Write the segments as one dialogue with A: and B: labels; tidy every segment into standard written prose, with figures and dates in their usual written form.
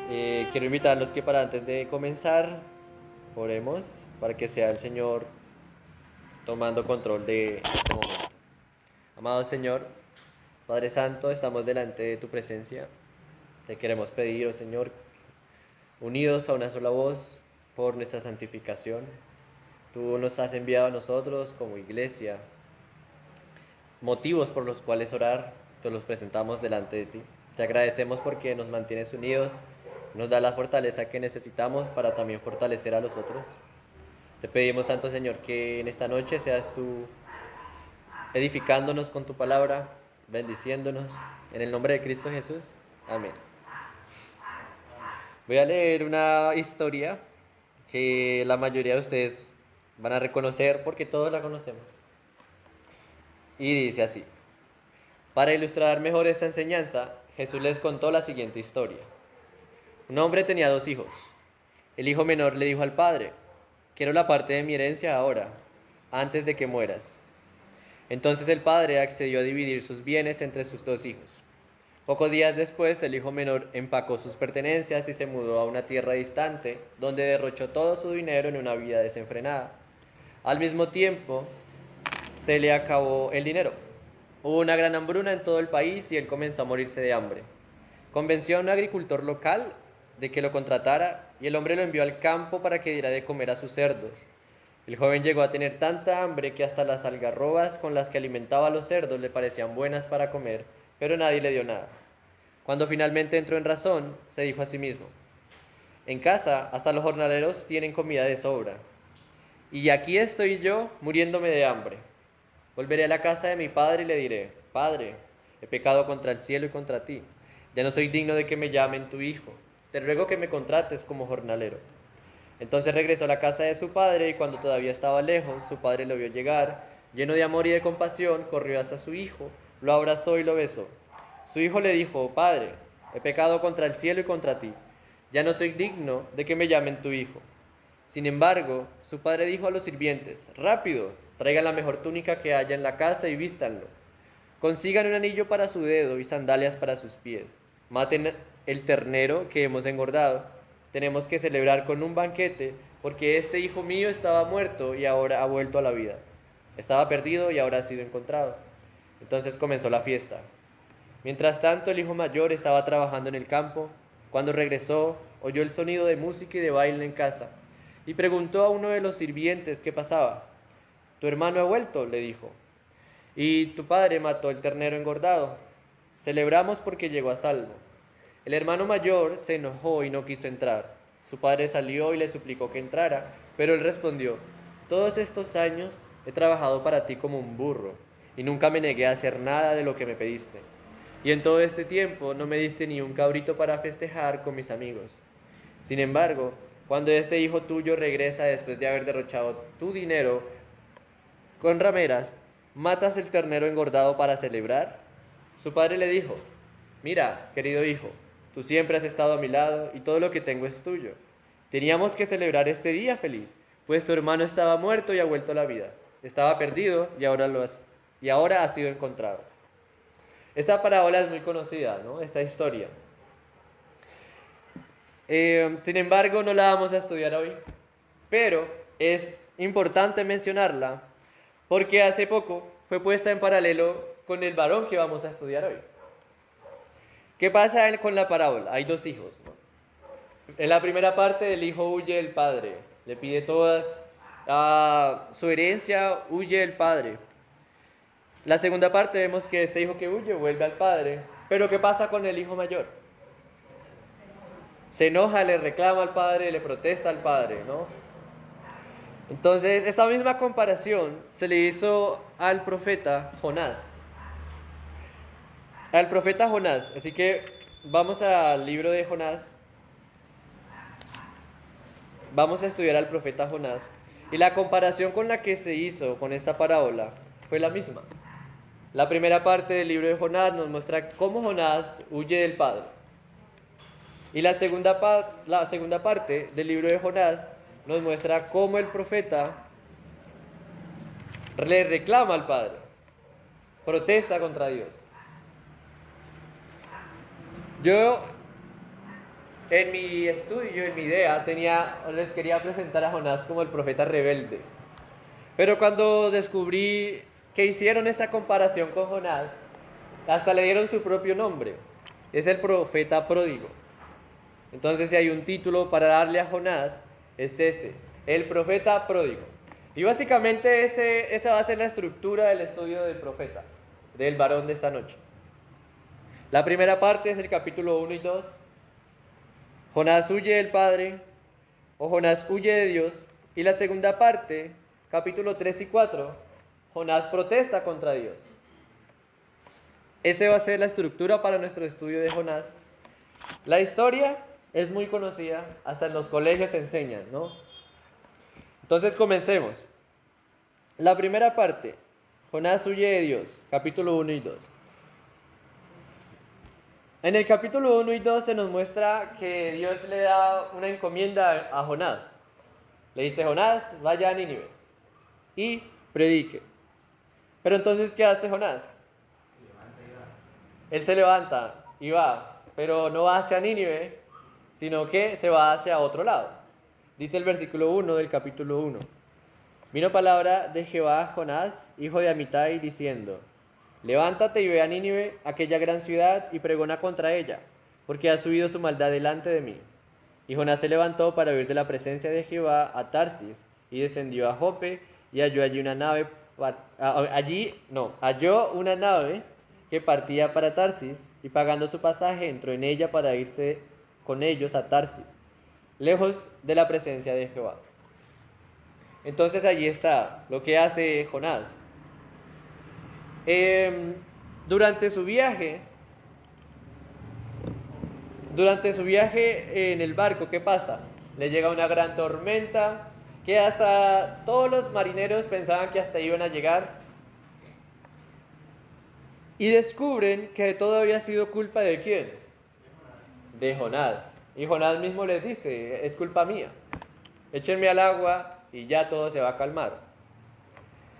A: Quiero invitarlos que para antes de comenzar, oremos para que sea el Señor tomando control de este momento. Amado Señor, Padre Santo, estamos delante de tu presencia. Te queremos pedir, oh Señor, unidos a una sola voz por nuestra santificación. Tú nos has enviado a nosotros como iglesia motivos por los cuales orar, te los presentamos delante de ti. Te agradecemos porque nos mantienes unidos, nos da la fortaleza que necesitamos para también fortalecer a los otros. Te pedimos, Santo Señor, que en esta noche seas tú edificándonos con tu palabra, bendiciéndonos. En el nombre de Cristo Jesús. Amén. Voy a leer una historia que la mayoría de ustedes van a reconocer porque todos la conocemos. Y dice así. Para ilustrar mejor esta enseñanza, Jesús les contó la siguiente historia. Un hombre tenía 2 hijos. El hijo menor le dijo al padre, quiero la parte de mi herencia ahora, antes de que mueras. Entonces el padre accedió a dividir sus bienes entre sus 2 hijos. Pocos días después, el hijo menor empacó sus pertenencias y se mudó a una tierra distante, donde derrochó todo su dinero en una vida desenfrenada. Al mismo tiempo, se le acabó el dinero. Hubo una gran hambruna en todo el país y él comenzó a morirse de hambre. Convenció a un agricultor local de que lo contratara y el hombre lo envió al campo para que diera de comer a sus cerdos. El joven llegó a tener tanta hambre que hasta las algarrobas con las que alimentaba a los cerdos le parecían buenas para comer, pero nadie le dio nada. Cuando finalmente entró en razón, se dijo a sí mismo, en casa hasta los jornaleros tienen comida de sobra, y aquí estoy yo muriéndome de hambre. Volveré a la casa de mi padre y le diré, Padre, he pecado contra el cielo y contra ti. Ya no soy digno de que me llamen tu hijo. Te ruego que me contrates como jornalero. Entonces regresó a la casa de su padre y cuando todavía estaba lejos, su padre lo vio llegar. Lleno de amor y de compasión, corrió hacia su hijo, lo abrazó y lo besó. Su hijo le dijo, Padre, he pecado contra el cielo y contra ti. Ya no soy digno de que me llamen tu hijo. Sin embargo, su padre dijo a los sirvientes, rápido, traigan la mejor túnica que haya en la casa y vístanlo. Consigan un anillo para su dedo y sandalias para sus pies. Maten el ternero que hemos engordado. Tenemos que celebrar con un banquete porque este hijo mío estaba muerto y ahora ha vuelto a la vida. Estaba perdido y ahora ha sido encontrado. Entonces comenzó la fiesta. Mientras tanto, el hijo mayor estaba trabajando en el campo. Cuando regresó, oyó el sonido de música y de baile en casa y preguntó a uno de los sirvientes qué pasaba. Tu hermano ha vuelto, le dijo, y tu padre mató el ternero engordado. Celebramos porque llegó a salvo. El hermano mayor se enojó y no quiso entrar. Su padre salió y le suplicó que entrara, pero él respondió, todos estos años he trabajado para ti como un burro y nunca me negué a hacer nada de lo que me pediste. Y en todo este tiempo no me diste ni un cabrito para festejar con mis amigos. Sin embargo, cuando este hijo tuyo regresa después de haber derrochado tu dinero con rameras, ¿matas el ternero engordado para celebrar? Su padre le dijo, mira, querido hijo, tú siempre has estado a mi lado y todo lo que tengo es tuyo. Teníamos que celebrar este día feliz, pues tu hermano estaba muerto y ha vuelto a la vida. Estaba perdido y ahora ha sido encontrado. Esta parábola es muy conocida, ¿no? Esta historia. Sin embargo, no la vamos a estudiar hoy, pero es importante mencionarla porque hace poco fue puesta en paralelo con el varón que vamos a estudiar hoy. ¿Qué pasa con la parábola? Hay 2 hijos, ¿no? En la primera parte del hijo huye del padre, le pide todas su herencia, huye del padre. La segunda parte vemos que este hijo que huye vuelve al padre, pero ¿qué pasa con el hijo mayor? Se enoja, le reclama al padre, le protesta al padre, ¿no? Entonces, esta misma comparación se le hizo al profeta Jonás. Al profeta Jonás. Así que vamos al libro de Jonás. Vamos a estudiar al profeta Jonás. Y la comparación con la que se hizo con esta parábola fue la misma. La primera parte del libro de Jonás nos muestra cómo Jonás huye del Padre. Y la segunda parte del libro de Jonás nos muestra cómo el profeta le reclama al Padre, protesta contra Dios. Yo En mi estudio, en mi idea, les quería presentar a Jonás como el profeta rebelde. Pero cuando descubrí que hicieron esta comparación con Jonás, hasta le dieron su propio nombre. Es el profeta pródigo. Entonces, si hay un título para darle a Jonás, es ese, el profeta pródigo. Y básicamente esa va a ser la estructura del estudio del profeta, del varón de esta noche. La primera parte es el capítulo 1 y 2. Jonás huye del Padre, o Jonás huye de Dios. Y la segunda parte, capítulo 3 y 4, Jonás protesta contra Dios. Esa va a ser la estructura para nuestro estudio de Jonás. La historia es muy conocida, hasta en los colegios se enseñan, ¿no? Entonces comencemos. La primera parte, Jonás huye de Dios, capítulo 1 y 2. En el capítulo 1 y 2 se nos muestra que Dios le da una encomienda a Jonás. Le dice: Jonás, vaya a Nínive y predique. Pero entonces, ¿qué hace Jonás? Él se levanta y va, pero no va hacia Nínive, sino que se va hacia otro lado. Dice el versículo 1 del capítulo 1. Vino palabra de Jehová a Jonás, hijo de Amitai, diciendo: levántate y ve a Nínive, aquella gran ciudad, y pregona contra ella, porque ha subido su maldad delante de mí. Y Jonás se levantó para huir de la presencia de Jehová a Tarsis, y descendió a Jope, y halló allí una nave, halló una nave que partía para Tarsis, y pagando su pasaje entró en ella para irse con ellos a Tarsis, lejos de la presencia de Jehová. Entonces allí está lo que hace Jonás. Durante su viaje en el barco, ¿qué pasa? Le llega una gran tormenta, que hasta todos los marineros pensaban que hasta iban a llegar, y descubren que todo había sido culpa ¿de quién? De Jonás. Y Jonás mismo les dice: es culpa mía, échenme al agua y ya todo se va a calmar.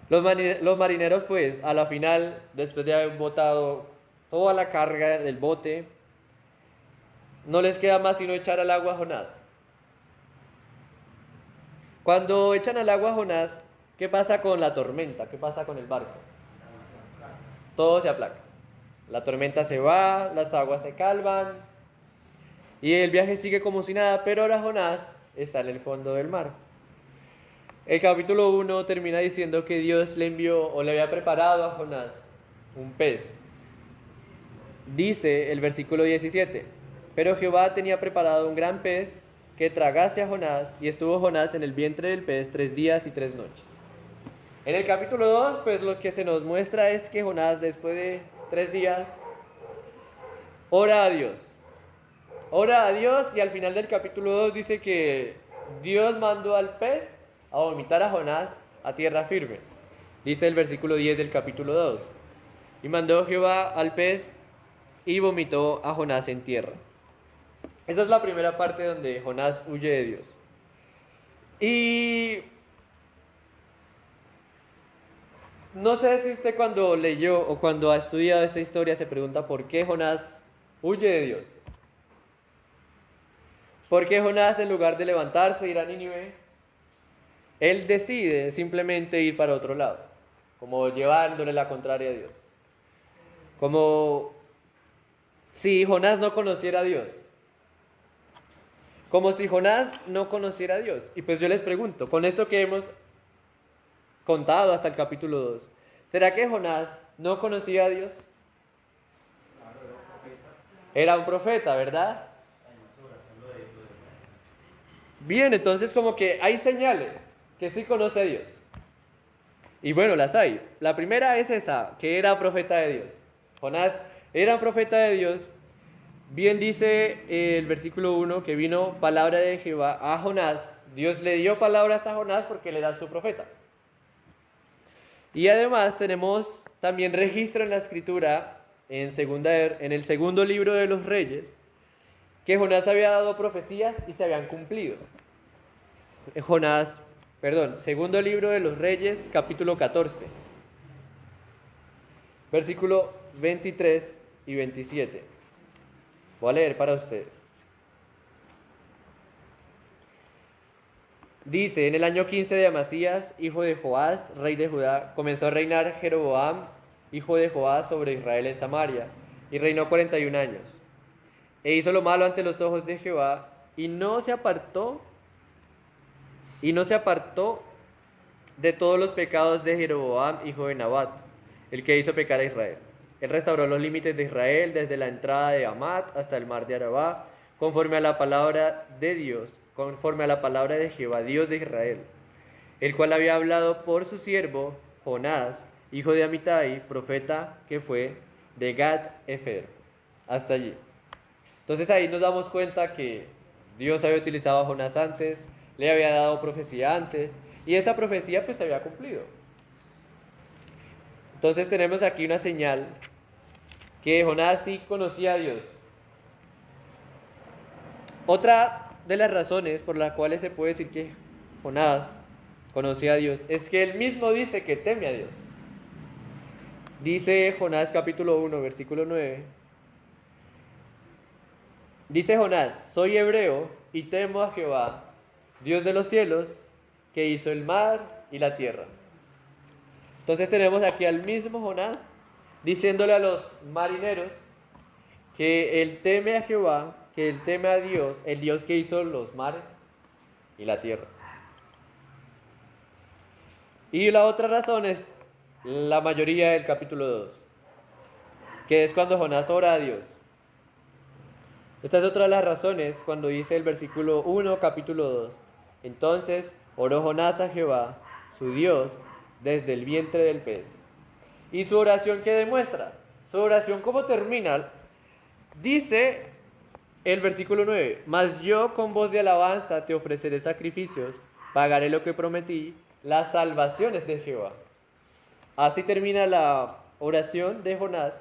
A: Los marineros, pues, a la final, después de haber botado toda la carga del bote, no les queda más sino echar al agua a Jonás. Cuando echan al agua a Jonás, ¿qué pasa con la tormenta? ¿Qué pasa con el barco? Todo se aplaca. La tormenta se va, las aguas se calman y el viaje sigue como si nada, pero ahora Jonás está en el fondo del mar. El capítulo 1 termina diciendo que Dios le envió o le había preparado a Jonás un pez. Dice el versículo 17: pero Jehová tenía preparado un gran pez que tragase a Jonás, y estuvo Jonás en el vientre del pez 3 días y 3 noches. En el capítulo 2, pues lo que se nos muestra es que Jonás, después de 3 días, ora a Dios. Ora a Dios, y al final del capítulo 2 dice que Dios mandó al pez a vomitar a Jonás a tierra firme. Dice el versículo 10 del capítulo 2: y mandó Jehová al pez y vomitó a Jonás en tierra. Esa es la primera parte donde Jonás huye de Dios. Y no sé si usted, cuando leyó o cuando ha estudiado esta historia, se pregunta por qué Jonás huye de Dios. ¿Por qué Jonás, en lugar de levantarse e ir a Nínive, él decide simplemente ir para otro lado, como llevándole la contraria a Dios? Como si Jonás no conociera a Dios. Como si Jonás no conociera a Dios. Y pues yo les pregunto, con esto que hemos contado hasta el capítulo 2, ¿será que Jonás no conocía a Dios? Era un profeta, ¿verdad? Bien, entonces como que hay señales que sí conoce a Dios. Y bueno, las hay. La primera es esa, que era profeta de Dios. Jonás era profeta de Dios. Bien dice el versículo 1 que vino palabra de Jehová a Jonás. Dios le dio palabras a Jonás porque él era su profeta. Y además tenemos también registro en la escritura, en el segundo libro de los Reyes, que Jonás había dado profecías y se habían cumplido. Segundo libro de los Reyes, capítulo 14, versículo 23 y 27. Voy a leer para ustedes. Dice, en el año 15 de Amasías, hijo de Joás, rey de Judá, comenzó a reinar Jeroboam, hijo de Joás, sobre Israel en Samaria, y reinó 41 años. E hizo lo malo ante los ojos de Jehová, y no se apartó de todos los pecados de Jeroboam, hijo de Nabat, el que hizo pecar a Israel. Él restauró los límites de Israel desde la entrada de Amat hasta el mar de Arabá, conforme a la palabra de Dios, conforme a la palabra de Jehová, Dios de Israel, el cual había hablado por su siervo Jonás, hijo de Amitai, profeta que fue de Gat Efer. Hasta allí. Entonces ahí nos damos cuenta que Dios había utilizado a Jonás antes, le había dado profecía antes, y esa profecía pues se había cumplido. Entonces tenemos aquí una señal que Jonás sí conocía a Dios. Otra de las razones por las cuales se puede decir que Jonás conocía a Dios es que él mismo dice que teme a Dios. Dice Jonás capítulo 1, versículo 9. Dice Jonás, soy hebreo y temo a Jehová, Dios de los cielos, que hizo el mar y la tierra. Entonces tenemos aquí al mismo Jonás diciéndole a los marineros que él teme a Jehová, que él teme a Dios, el Dios que hizo los mares y la tierra. Y la otra razón es la mayoría del capítulo 2, que es cuando Jonás ora a Dios. Esta es otra de las razones cuando dice el versículo 1, capítulo 2. Entonces oró Jonás a Jehová, su Dios, desde el vientre del pez. ¿Y su oración qué demuestra? Su oración, ¿cómo termina? Dice el versículo 9, mas yo con voz de alabanza te ofreceré sacrificios, pagaré lo que prometí, las salvaciones de Jehová. Así termina la oración de Jonás.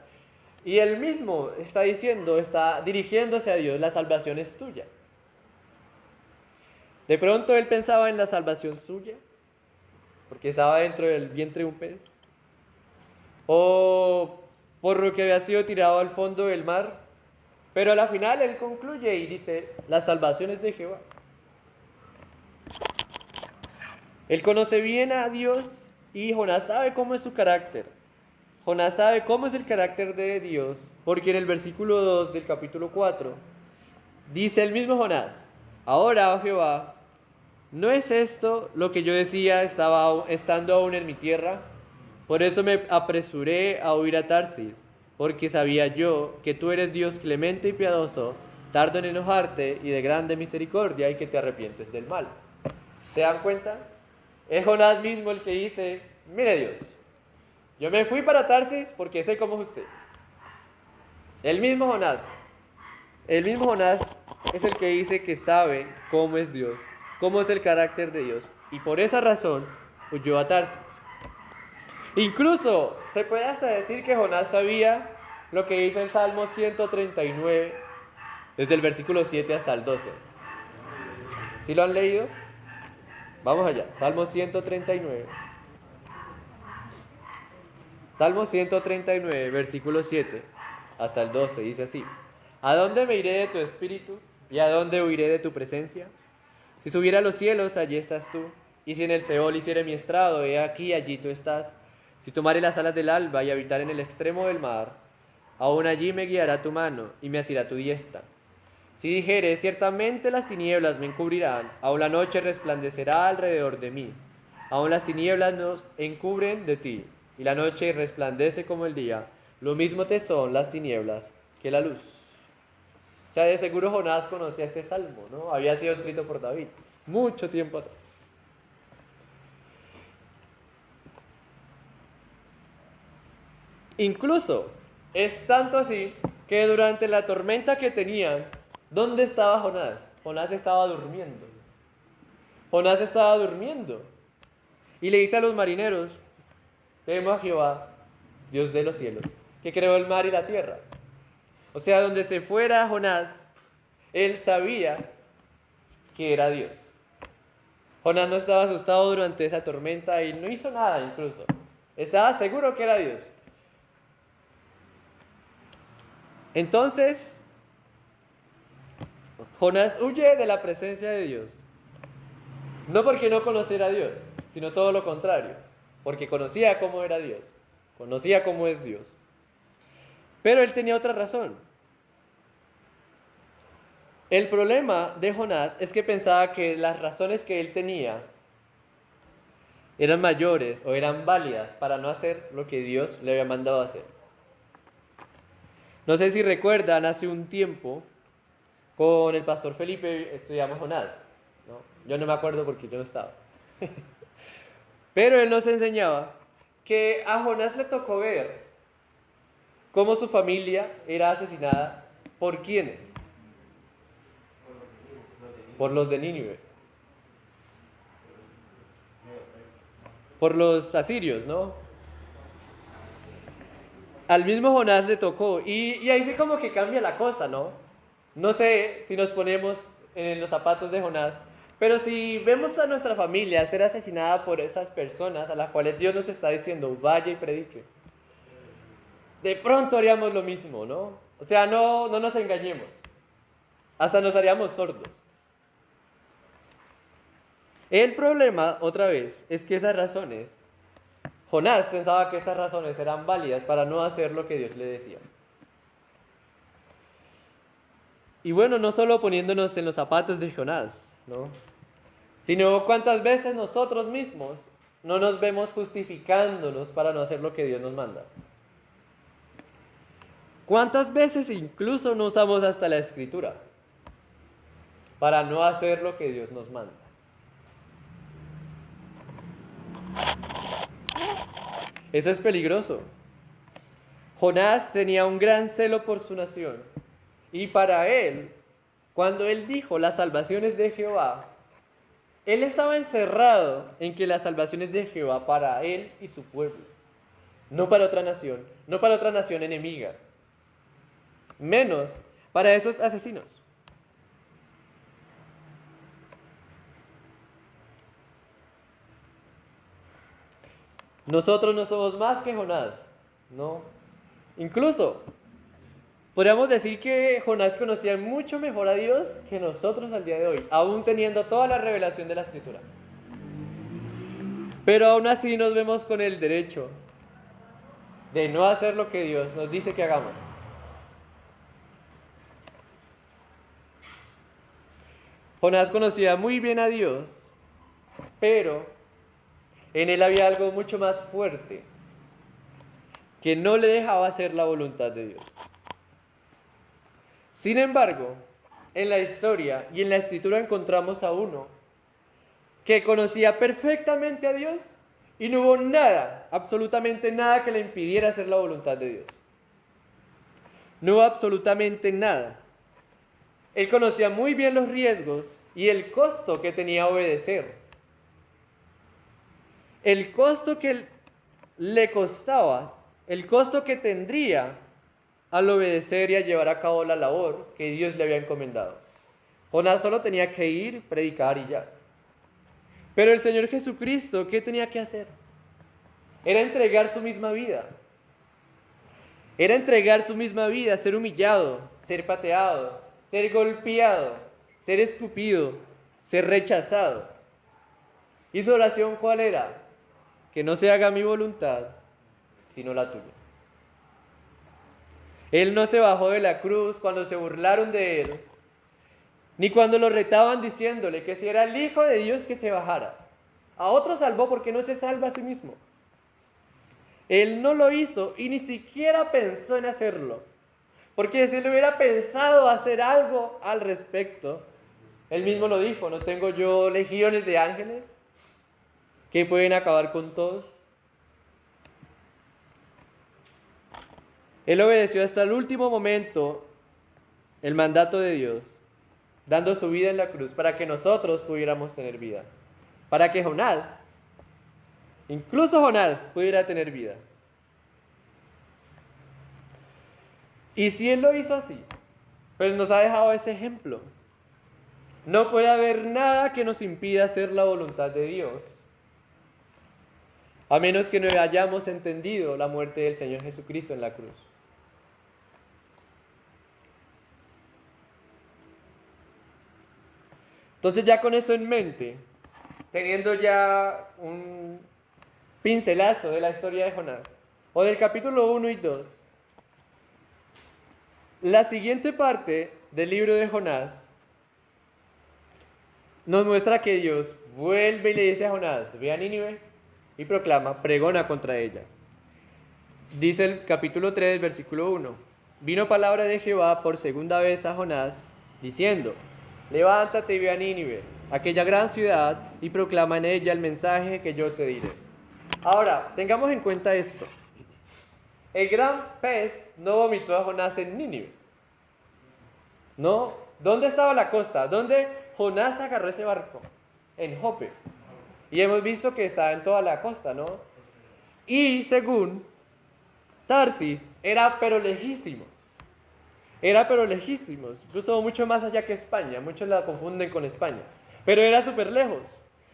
A: Y él mismo está diciendo, está dirigiéndose a Dios, la salvación es tuya. De pronto él pensaba en la salvación suya, porque estaba dentro del vientre de un pez. O por lo que había sido tirado al fondo del mar. Pero a la final él concluye y dice, la salvación es de Jehová. Él conoce bien a Dios y Jonás sabe cómo es su carácter. Jonás sabe cómo es el carácter de Dios, porque en el versículo 2 del capítulo 4 dice el mismo Jonás, ahora, oh Jehová, ¿no es esto lo que yo decía estando aún en mi tierra? Por eso me apresuré a huir a Tarsis, porque sabía yo que tú eres Dios clemente y piadoso, tardo en enojarte y de grande misericordia, y que te arrepientes del mal. ¿Se dan cuenta? Es Jonás mismo el que dice, mire Dios, yo me fui para Tarsis porque sé cómo es usted. El mismo Jonás es el que dice que sabe cómo es Dios, cómo es el carácter de Dios, y por esa razón huyó a Tarsis. Incluso se puede hasta decir que Jonás sabía lo que dice el Salmo 139, desde el versículo 7 hasta el 12. ¿Sí lo han leído? Vamos allá, Salmo 139. Salmo 139, versículo 7 hasta el 12, dice así. ¿A dónde me iré de tu espíritu? ¿Y a dónde huiré de tu presencia? Si subiera a los cielos, allí estás tú. Y si en el Seol hiciere mi estrado, he aquí, allí tú estás. Si tomare las alas del alba y habitar en el extremo del mar, aún allí me guiará tu mano y me asirá tu diestra. Si dijere, ciertamente las tinieblas me encubrirán, aún la noche resplandecerá alrededor de mí. Aún las tinieblas nos encubren de ti, y la noche resplandece como el día. Lo mismo te son las tinieblas que la luz. O sea, de seguro Jonás conocía este salmo, ¿no? Había sido escrito por David, mucho tiempo atrás. Incluso, es tanto así que durante la tormenta que tenían, ¿dónde estaba Jonás? Jonás estaba durmiendo. Jonás estaba durmiendo. Y le dice a los marineros, temo a Jehová, Dios de los cielos, que creó el mar y la tierra. O sea, donde se fuera Jonás, él sabía que era Dios. Jonás no estaba asustado durante esa tormenta y no hizo nada incluso. Estaba seguro que era Dios. Entonces, Jonás huye de la presencia de Dios. No porque no conociera a Dios, sino todo lo contrario, porque conocía cómo era Dios, conocía cómo es Dios. Pero él tenía otra razón. El problema de Jonás es que pensaba que las razones que él tenía eran mayores o eran válidas para no hacer lo que Dios le había mandado hacer. No sé si recuerdan, hace un tiempo con el pastor Felipe estudiamos Jonás, ¿no? Yo no me acuerdo porque yo no estaba. Pero él nos enseñaba que a Jonás le tocó ver cómo su familia era asesinada. ¿Por quiénes? Por los de Nínive. Por los asirios, ¿no? Al mismo Jonás le tocó. Y ahí sí como que cambia la cosa, ¿no? No sé si nos ponemos en los zapatos de Jonás, pero si vemos a nuestra familia ser asesinada por esas personas a las cuales Dios nos está diciendo, vaya y predique, de pronto haríamos lo mismo, ¿no? O sea, no nos engañemos. Hasta nos haríamos sordos. El problema, otra vez, es que esas razones, Jonás pensaba que esas razones eran válidas para no hacer lo que Dios le decía. Y bueno, no solo poniéndonos en los zapatos de Jonás, ¿no? Sino cuántas veces nosotros mismos no nos vemos justificándonos para no hacer lo que Dios nos manda. ¿Cuántas veces incluso no usamos hasta la escritura para no hacer lo que Dios nos manda? Eso es peligroso. Jonás tenía un gran celo por su nación. Y para él, cuando él dijo las salvaciones de Jehová, él estaba encerrado en que las salvaciones de Jehová para él y su pueblo, no para otra nación, no para otra nación enemiga, menos para esos asesinos. Nosotros no somos más que Jonás, ¿no? Incluso podríamos decir que Jonás conocía mucho mejor a Dios que nosotros al día de hoy, aún teniendo toda la revelación de la Escritura. Pero aún así nos vemos con el derecho de no hacer lo que Dios nos dice que hagamos. Jonás conocía muy bien a Dios, pero en él había algo mucho más fuerte que no le dejaba hacer la voluntad de Dios. Sin embargo, en la historia y en la escritura encontramos a uno que conocía perfectamente a Dios y no hubo nada, absolutamente nada que le impidiera hacer la voluntad de Dios. No hubo absolutamente nada. Él conocía muy bien los riesgos y el costo que tenía obedecer. El costo que le costaba, el costo que tendría al obedecer y a llevar a cabo la labor que Dios le había encomendado. Jonás solo tenía que ir, predicar y ya. Pero el Señor Jesucristo, ¿qué tenía que hacer? Era entregar su misma vida. Era entregar su misma vida, ser humillado, ser pateado, ser golpeado, ser escupido, ser rechazado. ¿Y su oración cuál era? Que no se haga mi voluntad, sino la tuya. Él no se bajó de la cruz cuando se burlaron de él, ni cuando lo retaban diciéndole que si era el Hijo de Dios que se bajara. A otro salvó porque no se salva a sí mismo. Él no lo hizo y ni siquiera pensó en hacerlo. Porque si él hubiera pensado hacer algo al respecto, él mismo lo dijo, ¿no tengo yo legiones de ángeles que pueden acabar con todos? Él obedeció hasta el último momento el mandato de Dios, dando su vida en la cruz para que nosotros pudiéramos tener vida. Para que Jonás, incluso Jonás, pudiera tener vida. Y si él lo hizo así, pues nos ha dejado ese ejemplo. No puede haber nada que nos impida hacer la voluntad de Dios, a menos que no hayamos entendido la muerte del Señor Jesucristo en la cruz. Entonces, ya con eso en mente, teniendo ya un pincelazo de la historia de Jonás, o del capítulo 1 y 2, la siguiente parte del libro de Jonás nos muestra que Dios vuelve y le dice a Jonás, ve a Nínive y proclama, pregona contra ella. Dice el capítulo 3, versículo 1, vino palabra de Jehová por segunda vez a Jonás, diciendo, levántate y ve a Nínive, aquella gran ciudad, y proclama en ella el mensaje que yo te diré. Ahora, tengamos en cuenta esto. El gran pez no vomitó a Jonás en Nínive. No, ¿dónde estaba la costa? ¿Dónde Jonás agarró ese barco? En Jope. Y hemos visto que está en toda la costa, ¿no? Y según Tarsis, era pero lejísimos. Era pero lejísimos, incluso mucho más allá que España. Muchos la confunden con España. Pero era súper lejos.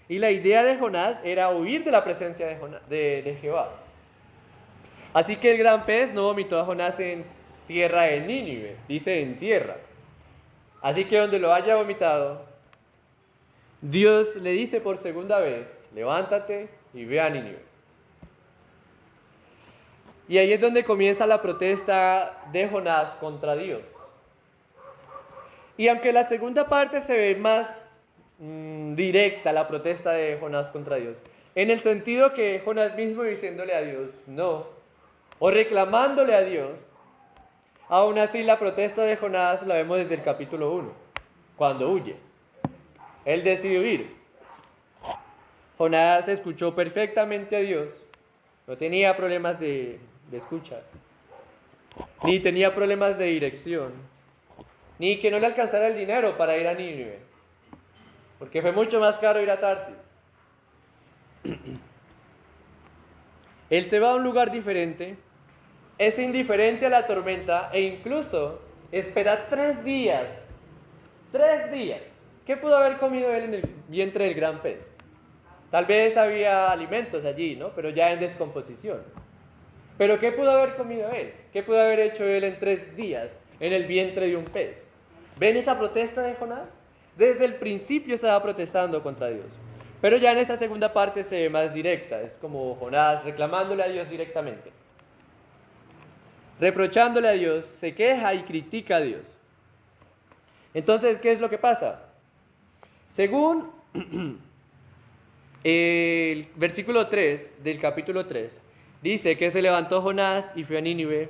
A: Y la idea de Jonás era huir de la presencia de Jehová. Así que el gran pez no vomitó a Jonás en tierra de Nínive, dice en tierra. Así que donde lo haya vomitado, Dios le dice por segunda vez, levántate y ve a Nínive. Y ahí es donde comienza la protesta de Jonás contra Dios. Y aunque la segunda parte se ve más directa, la protesta de Jonás contra Dios, en el sentido que Jonás mismo diciéndole a Dios no, o reclamándole a Dios, aún así la protesta de Jonás la vemos desde el capítulo 1, cuando huye. Él decide huir. Jonás escuchó perfectamente a Dios, no tenía problemas de escucha, ni tenía problemas de dirección, ni que no le alcanzara el dinero para ir a Nínive, porque fue mucho más caro ir a Tarsis. Él se va a un lugar diferente, es indiferente a la tormenta e incluso espera 3 días. 3 días. ¿Qué pudo haber comido él en el vientre del gran pez? Tal vez había alimentos allí, ¿no? Pero ya en descomposición. ¿Pero qué pudo haber comido él? ¿Qué pudo haber hecho él en 3 días en el vientre de un pez? ¿Ven esa protesta de Jonás? Desde el principio estaba protestando contra Dios. Pero ya en esta segunda parte se ve más directa. Es como Jonás reclamándole a Dios directamente. Reprochándole a Dios, se queja y critica a Dios. Entonces, ¿qué es lo que pasa? Según el versículo 3 del capítulo 3, dice que se levantó Jonás y fue a Nínive,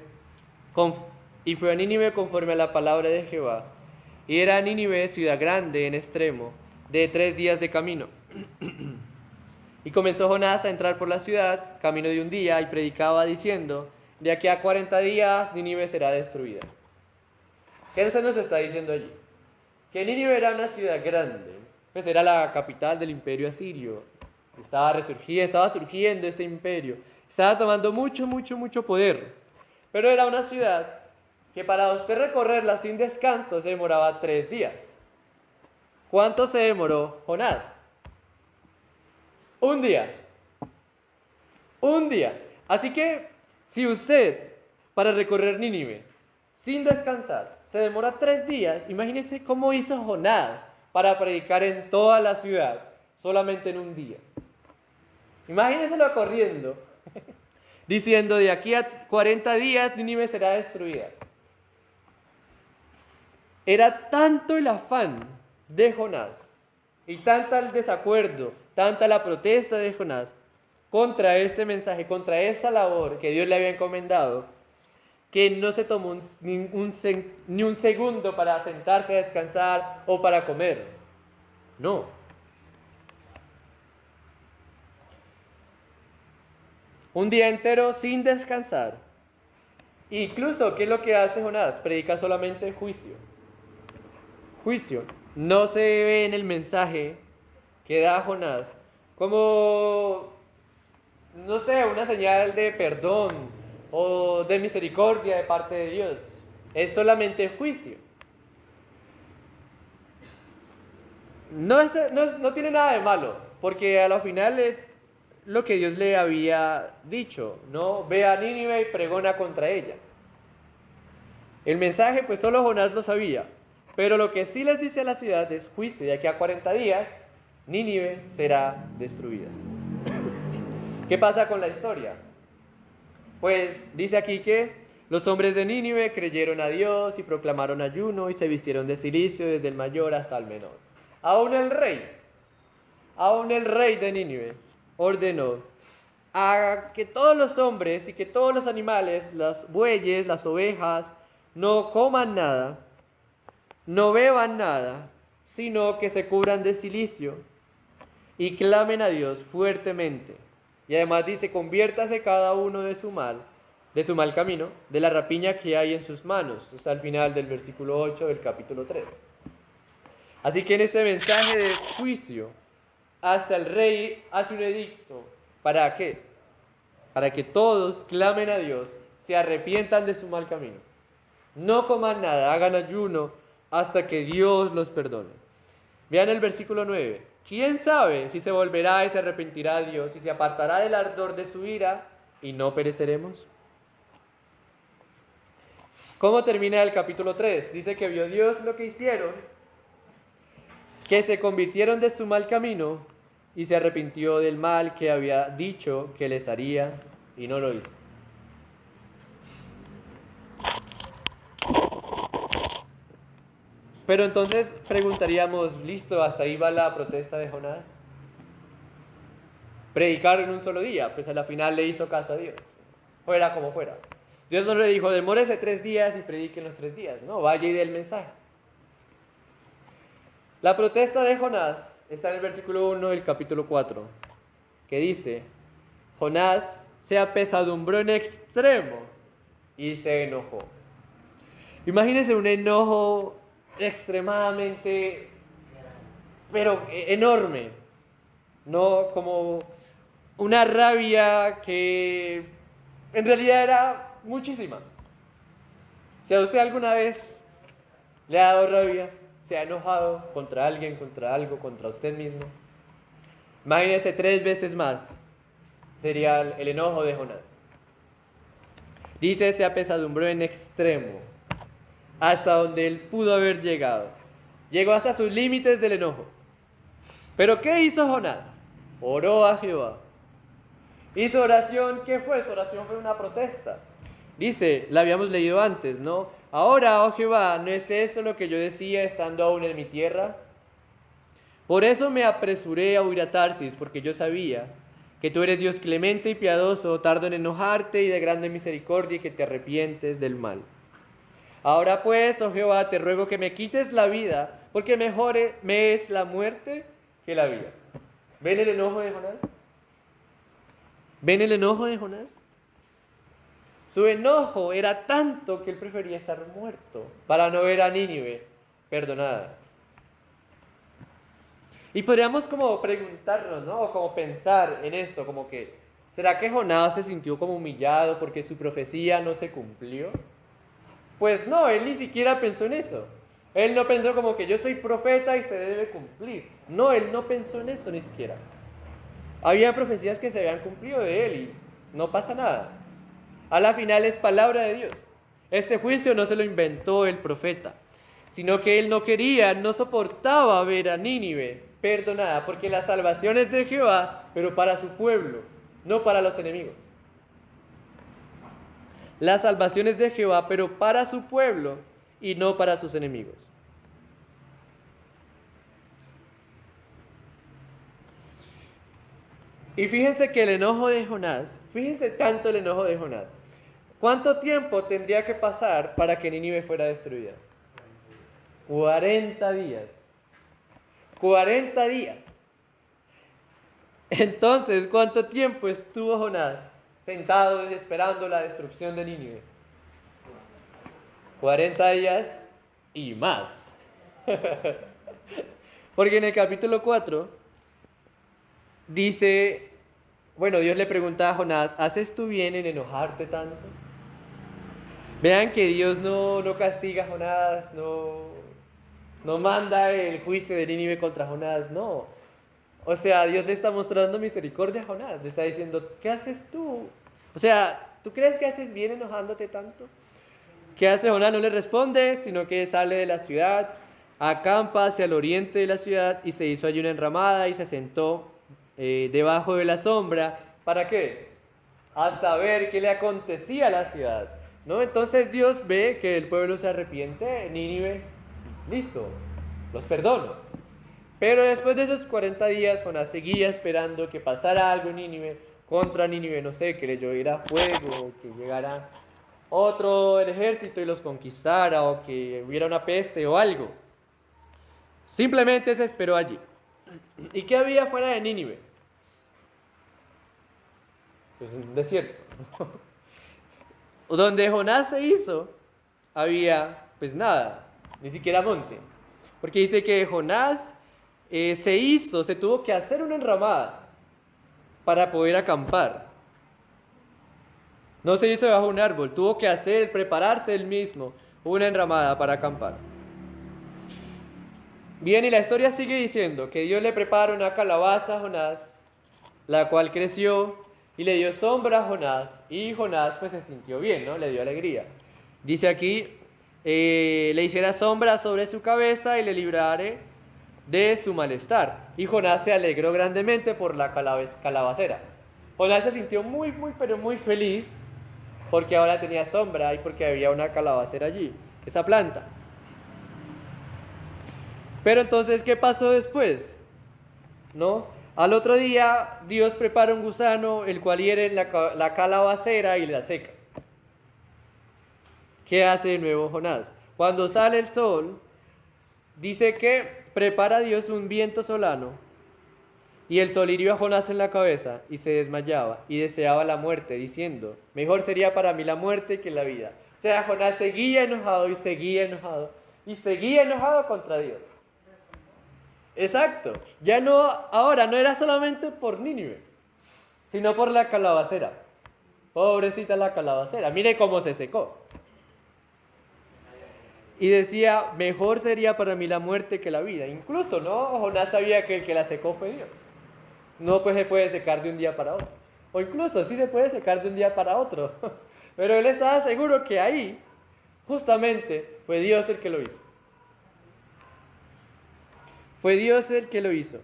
A: conforme a la palabra de Jehová. Y era Nínive ciudad grande en extremo, de 3 días de camino. Y comenzó Jonás a entrar por la ciudad, camino de un día, y predicaba diciendo, de aquí a 40 días Nínive será destruida. ¿Qué se nos está diciendo allí? Que Nínive era una ciudad grande, pues era la capital del imperio asirio. Estaba surgiendo este imperio. Estaba tomando mucho poder. Pero era una ciudad que para usted recorrerla sin descanso se demoraba 3 días. ¿Cuánto se demoró Jonás? Un día. Un día. Así que si usted, para recorrer Nínive sin descansar, se demora 3 días, imagínese cómo hizo Jonás para predicar en toda la ciudad, solamente en un día. Imagíneselo corriendo, diciendo, de aquí a 40 días Nínive será destruida. Era tanto el afán de Jonás, y tanta el desacuerdo, tanta la protesta de Jonás, contra este mensaje, contra esta labor que Dios le había encomendado, que no se tomó ni un segundo para sentarse a descansar o para comer. No. Un día entero sin descansar. Incluso, ¿qué es lo que hace Jonás? Predica solamente juicio. Juicio. No se ve en el mensaje que da Jonás como, no sé, una señal de perdón o de misericordia de parte de Dios. Es solamente juicio. No tiene nada de malo, porque a lo final es lo que Dios le había dicho, ¿no? Ve a Nínive y pregona contra ella. El mensaje, pues solo Jonás lo sabía, pero lo que sí les dice a la ciudad es juicio, de aquí a 40 días Nínive será destruida. ¿Qué pasa con la historia? Pues dice aquí que los hombres de Nínive creyeron a Dios y proclamaron ayuno y se vistieron de cilicio desde el mayor hasta el menor. Aún el rey, aún el rey de Nínive ordenó a que todos los hombres y que todos los animales, los bueyes, las ovejas, no coman nada, no beban nada, sino que se cubran de cilicio y clamen a Dios fuertemente. Y además dice, conviértase cada uno de su mal camino, de la rapiña que hay en sus manos. Está al final del versículo 8 del capítulo 3. Así que en este mensaje de juicio, hasta el rey hace un edicto. ¿Para qué? Para que todos clamen a Dios, se arrepientan de su mal camino. No coman nada, hagan ayuno hasta que Dios los perdone. Vean el versículo 9. ¿Quién sabe si se volverá y se arrepentirá a Dios y se apartará del ardor de su ira y no pereceremos? ¿Cómo termina el capítulo 3? Dice que vio Dios lo que hicieron, que se convirtieron de su mal camino y se arrepintió del mal que había dicho que les haría y no lo hizo. Pero entonces preguntaríamos, listo, hasta ahí va la protesta de Jonás. Predicar en un solo día, pues a la final le hizo caso a Dios, fuera como fuera. Dios no le dijo, demórese 3 días y predique en los 3 días, no, vaya y dé el mensaje. La protesta de Jonás está en el versículo 1 del capítulo 4, que dice, Jonás se apesadumbró en extremo y se enojó. Imagínense un enojo extremadamente, pero enorme, no como una rabia que en realidad era muchísima. Si a usted alguna vez le ha dado rabia, se ha enojado contra alguien, contra algo, contra usted mismo, imagínese 3 veces más sería el enojo de Jonás. Dice, se apesadumbró en extremo, hasta donde él pudo haber llegado. Llegó hasta sus límites del enojo. ¿Pero qué hizo Jonás? Oró a Jehová. Hizo oración. ¿Qué fue? Su oración fue una protesta. Dice, la habíamos leído antes, ¿no? Ahora, oh Jehová, ¿no es eso lo que yo decía estando aún en mi tierra? Por eso me apresuré a huir a Tarsis, porque yo sabía que tú eres Dios clemente y piadoso, tardo en enojarte y de grande misericordia y que te arrepientes del mal. Ahora pues, oh Jehová, te ruego que me quites la vida, porque mejor me es la muerte que la vida. ¿Ven el enojo de Jonás? ¿Ven el enojo de Jonás? Su enojo era tanto que él prefería estar muerto para no ver a Nínive perdonada. Y podríamos como preguntarnos, ¿no? O como pensar en esto, como que, ¿será que Jonás se sintió como humillado porque su profecía no se cumplió? Pues no, él ni siquiera pensó en eso. Él no pensó como que yo soy profeta y se debe cumplir. No, él no pensó en eso ni siquiera. Había profecías que se habían cumplido de él y no pasa nada. A la final es palabra de Dios. Este juicio no se lo inventó el profeta, sino que él no quería, no soportaba ver a Nínive perdonada, porque la salvación es de Jehová, pero para su pueblo, no para los enemigos. La salvación es de Jehová, pero para su pueblo y no para sus enemigos. Y fíjense que el enojo de Jonás, fíjense tanto el enojo de Jonás. ¿Cuánto tiempo tendría que pasar para que Nínive fuera destruida? 40 días. 40 días. Entonces, ¿cuánto tiempo estuvo Jonás sentado esperando la destrucción de Nínive? 40 días y más. Porque en el capítulo 4 dice, bueno, Dios le pregunta a Jonás, ¿haces tú bien en enojarte tanto? Vean que Dios no castiga a Jonás, no manda el juicio de Nínive contra Jonás, no. O sea, Dios le está mostrando misericordia a Jonás, le está diciendo, ¿qué haces tú? O sea, ¿tú crees que haces bien enojándote tanto? ¿Qué hace Jonás? No le responde, sino que sale de la ciudad, acampa hacia el oriente de la ciudad y se hizo allí una enramada y se sentó debajo de la sombra. ¿Para qué? Hasta ver qué le acontecía a la ciudad, ¿no? Entonces Dios ve que el pueblo se arrepiente, Nínive, listo, los perdono. Pero después de esos 40 días, Jonás seguía esperando que pasara algo en Nínive, contra Nínive, no sé, que le lloviera fuego, que llegara otro ejército y los conquistara, o que hubiera una peste o algo. Simplemente se esperó allí. ¿Y qué había fuera de Nínive? Pues un desierto. Donde Jonás se hizo, había pues nada, ni siquiera monte. Porque dice que Jonás se tuvo que hacer una enramada para poder acampar. No se hizo debajo de un árbol, tuvo que prepararse él mismo una enramada para acampar. Bien, y la historia sigue diciendo que Dios le prepara una calabaza a Jonás, la cual creció y le dio sombra a Jonás, y Jonás pues se sintió bien, ¿no? Le dio alegría. Dice aquí, le hiciera sombra sobre su cabeza y le librare de su malestar. Y Jonás se alegró grandemente por la calabacera. Jonás se sintió muy, pero muy feliz porque ahora tenía sombra y porque había una calabacera allí, esa planta. Pero entonces, ¿qué pasó después? ¿No? Al otro día, Dios prepara un gusano, el cual hiere la calabacera y la seca. ¿Qué hace de nuevo Jonás? Cuando sale el sol, dice que prepara Dios un viento solano, y el sol hirió a Jonás en la cabeza, y se desmayaba, y deseaba la muerte, diciendo, mejor sería para mí la muerte que la vida. O sea, Jonás seguía enojado, y seguía enojado, y seguía enojado contra Dios. Exacto. Ya no, ahora no era solamente por Nínive, sino por la calabacera. Pobrecita la calabacera, mire cómo se secó. Y decía, mejor sería para mí la muerte que la vida. Incluso, ¿no? Jonás sabía que el que la secó fue Dios. No pues se puede secar de un día para otro. O incluso sí se puede secar de un día para otro. Pero él estaba seguro que ahí, justamente, fue Dios el que lo hizo. Fue Dios el que lo hizo.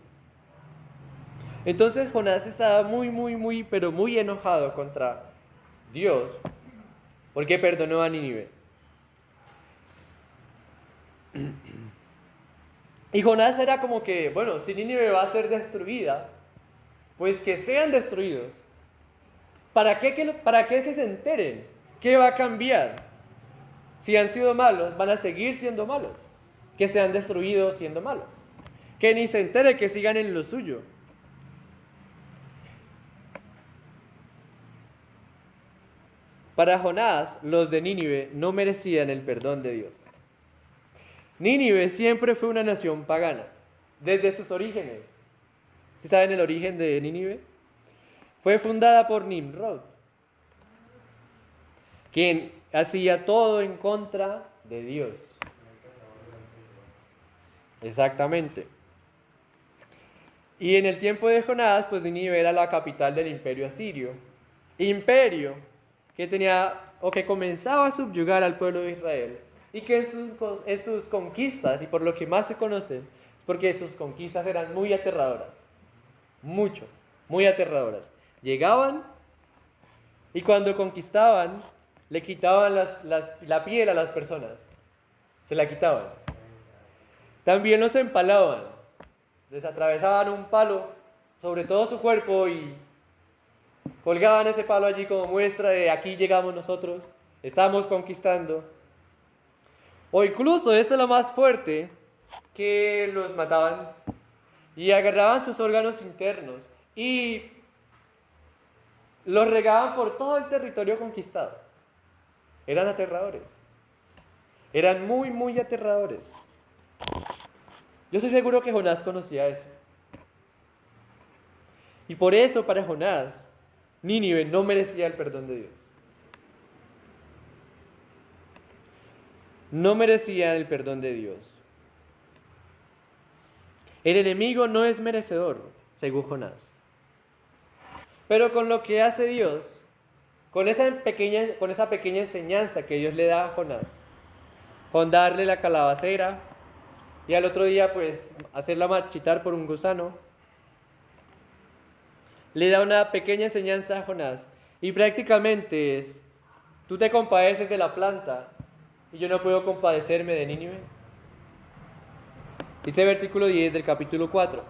A: Entonces Jonás estaba pero muy enojado contra Dios porque perdonó a Nínive. Y Jonás era como que, bueno, si Nínive va a ser destruida, pues que sean destruidos. ¿Para qué que se enteren? ¿Qué va a cambiar? Si han sido malos, van a seguir siendo malos. Que sean destruidos siendo malos. Que ni se entere, que sigan en lo suyo. Para Jonás, los de Nínive no merecían el perdón de Dios. Nínive siempre fue una nación pagana, desde sus orígenes. ¿Sí saben el origen de Nínive? Fue fundada por Nimrod, quien hacía todo en contra de Dios. Exactamente. Y en el tiempo de Jonás, pues Nínive era la capital del imperio asirio. Imperio que tenía o que comenzaba a subyugar al pueblo de Israel. Y que en sus conquistas, y por lo que más se conoce, porque sus conquistas eran muy aterradoras. Muy aterradoras. Llegaban y cuando conquistaban, le quitaban la piel a las personas. Se la quitaban. También los empalaban. Les atravesaban un palo sobre todo su cuerpo y colgaban ese palo allí como muestra de aquí llegamos nosotros, estamos conquistando. O incluso, esto es lo más fuerte, que los mataban y agarraban sus órganos internos y los regaban por todo el territorio conquistado. Eran aterradores. Eran muy aterradores. Yo estoy seguro que Jonás conocía eso. Y por eso para Jonás, Nínive no merecía el perdón de Dios. No merecía el perdón de Dios. El enemigo no es merecedor, según Jonás. Pero con lo que hace Dios, con esa pequeña enseñanza que Dios le da a Jonás, con darle la calabacera, y al otro día pues hacerla marchitar por un gusano. Le da una pequeña enseñanza a Jonás y prácticamente es, tú te compadeces de la planta y yo no puedo compadecerme de Nínive. Dice versículo 10 del capítulo 4.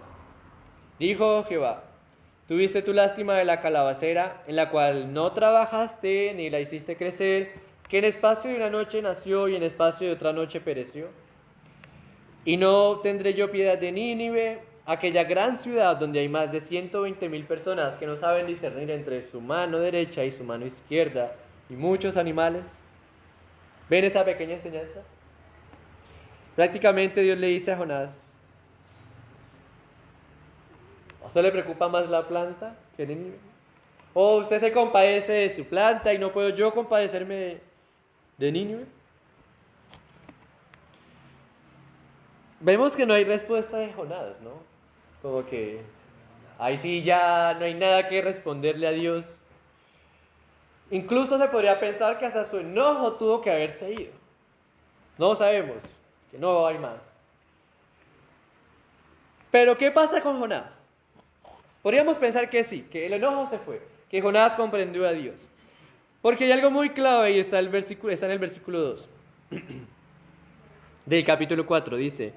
A: Dijo Jehová, tuviste tu lástima de la calabacera, en la cual no trabajaste ni la hiciste crecer, que en espacio de una noche nació y en espacio de otra noche pereció. Y no tendré yo piedad de Nínive, aquella gran ciudad donde hay más de 120,000 personas que no saben discernir entre su mano derecha y su mano izquierda, y muchos animales. ¿Ven esa pequeña enseñanza? Prácticamente Dios le dice a Jonás, ¿a usted le preocupa más la planta que Nínive? ¿O usted se compadece de su planta y no puedo yo compadecerme de Nínive? Vemos que no hay respuesta de Jonás, ¿no? Como que ahí sí ya no hay nada que responderle a Dios. Incluso se podría pensar que hasta su enojo tuvo que haberse ido. No sabemos, que no hay más. Pero ¿qué pasa con Jonás? Podríamos pensar que sí, que el enojo se fue, que Jonás comprendió a Dios. Porque hay algo muy clave y está en el versículo 2 del capítulo 4, dice: